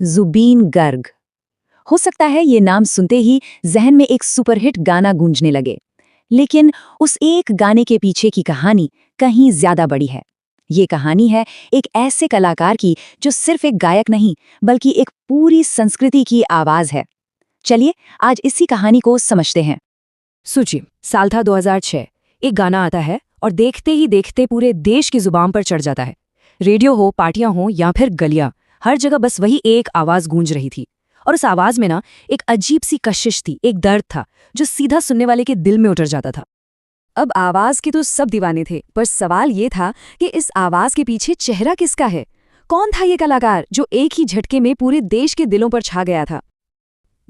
जुबीन गर्ग। हो सकता है ये नाम सुनते ही जहन में एक सुपरहिट गाना गूंजने लगे, लेकिन उस एक गाने के पीछे की कहानी कहीं ज्यादा बड़ी है। ये कहानी है एक ऐसे कलाकार की जो सिर्फ एक गायक नहीं, बल्कि एक पूरी संस्कृति की आवाज है। चलिए आज इसी कहानी को समझते हैं। सोचिए, साल था 2006। एक गाना आता है और देखते ही देखते पूरे देश की जुबान पर चढ़ जाता है। रेडियो हो, पार्टियां हो या फिर गलियां, हर जगह बस वही एक आवाज गूंज रही थी। और उस आवाज में ना एक अजीब सी कशिश थी, एक दर्द था जो सीधा सुनने वाले के दिल में उतर जाता था। अब आवाज के तो सब दीवाने थे, पर सवाल ये था कि इस आवाज के पीछे चेहरा किसका है? कौन था ये कलाकार जो एक ही झटके में पूरे देश के दिलों पर छा गया था?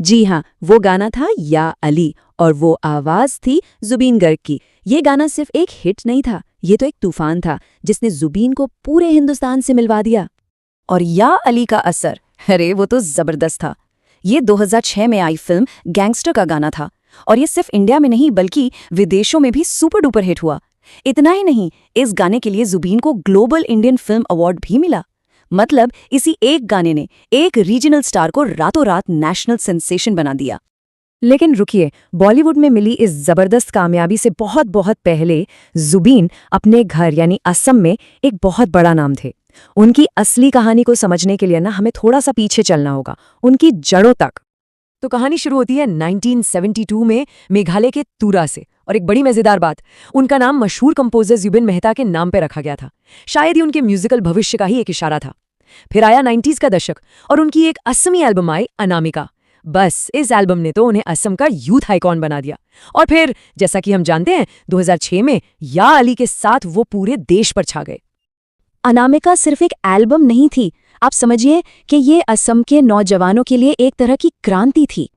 जी हाँ, वो गाना था या अली, और वो आवाज थी जुबीन गर्ग की। ये गाना सिर्फ एक हिट नहीं था, ये तो एक तूफान था जिसने जुबीन को पूरे हिंदुस्तान से मिलवा दिया। और या अली का असर, अरे वो तो जबरदस्त था। ये 2006 में आई फिल्म गैंगस्टर का गाना था, और ये सिर्फ इंडिया में नहीं बल्कि विदेशों में भी सुपर डुपर हिट हुआ। इतना ही नहीं, इस गाने के लिए जुबीन को ग्लोबल इंडियन फिल्म अवार्ड भी मिला। मतलब इसी एक गाने ने एक रीजनल स्टार को रातों रात नेशनल सेंसेशन बना दिया। लेकिन रुकिए, बॉलीवुड में मिली इस जबरदस्त कामयाबी से बहुत बहुत पहले जुबीन अपने घर यानी असम में एक बहुत बड़ा नाम थे। उनकी असली कहानी को समझने के लिए ना हमें थोड़ा सा पीछे चलना होगा, उनकी जड़ों तक। तो कहानी शुरू होती है 1972 में मेघालय के तुरा से। और एक बड़ी मजेदार बात, उनका नाम मशहूर कंपोजर जुबिन मेहता के नाम पर रखा गया था। शायद ही उनके म्यूजिकल भविष्य का ही एक इशारा था। फिर आया 90s का दशक और उनकी एक असमी एल्बम आई, अनामिका। बस इस एल्बम ने तो उन्हें असम का यूथ आइकॉन बना दिया। और फिर जैसा कि हम जानते हैं, 2006 में या अली के साथ वो पूरे देश पर छा गए। अनामिका सिर्फ एक एल्बम नहीं थी, आप समझिए कि ये असम के नौजवानों के लिए एक तरह की क्रांति थी।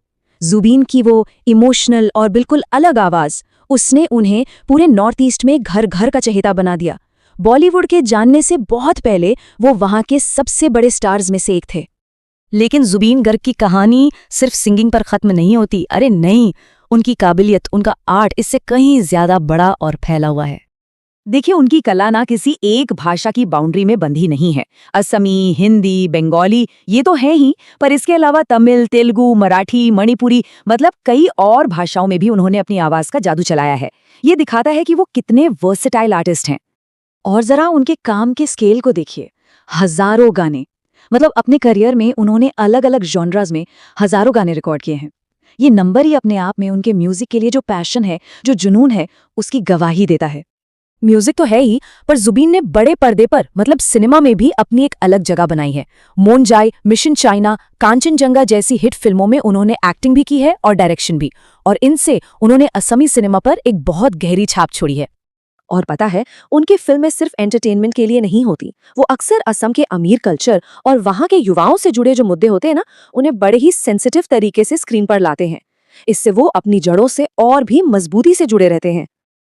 जुबीन की वो इमोशनल और बिल्कुल अलग आवाज, उसने उन्हें पूरे नॉर्थ ईस्ट में घर घर का चहेता बना दिया। बॉलीवुड के जानने से बहुत पहले वो वहां के सबसे बड़े स्टार्स में से एक थे। लेकिन जुबीन गर्ग की कहानी सिर्फ सिंगिंग पर खत्म नहीं होती। अरे नहीं, उनकी काबिलियत, उनका आर्ट इससे कहीं ज्यादा बड़ा और फैला हुआ है। देखिए, उनकी कला ना किसी एक भाषा की बाउंड्री में बंधी नहीं है। असमी, हिंदी, बंगाली ये तो है ही, पर इसके अलावा तमिल, तेलुगु, मराठी, मणिपुरी, मतलब कई और भाषाओं में भी उन्होंने अपनी आवाज का जादू चलाया है। ये दिखाता है कि वो कितने वर्सेटाइल आर्टिस्ट हैं। और जरा उनके काम के स्केल को देखिए, हजारों गाने, मतलब अपने करियर में उन्होंने अलग अलग जॉनराज में हजारों गाने रिकॉर्ड किए हैं। ये नंबर ही अपने आप में उनके म्यूजिक के लिए जो पैशन है, जो जुनून है, उसकी गवाही देता है। म्यूजिक तो है ही, पर जुबीन ने बड़े पर्दे पर मतलब सिनेमा में भी अपनी एक अलग जगह बनाई है। मोनजाई, मिशन चाइना, कांचनजंगा जैसी हिट फिल्मों में उन्होंने एक्टिंग भी की है और डायरेक्शन भी, और इनसे उन्होंने असमी सिनेमा पर एक बहुत गहरी छाप छोड़ी है। और पता है, उनकी फिल्में सिर्फ एंटरटेनमेंट के लिए नहीं होती, वो अक्सर असम के अमीर कल्चर और वहां के युवाओं से जुड़े जो मुद्दे होते हैं ना, उन्हें बड़े ही सेंसिटिव तरीके से स्क्रीन पर लाते हैं। इससे वो अपनी जड़ों से और भी मजबूती से जुड़े रहते हैं।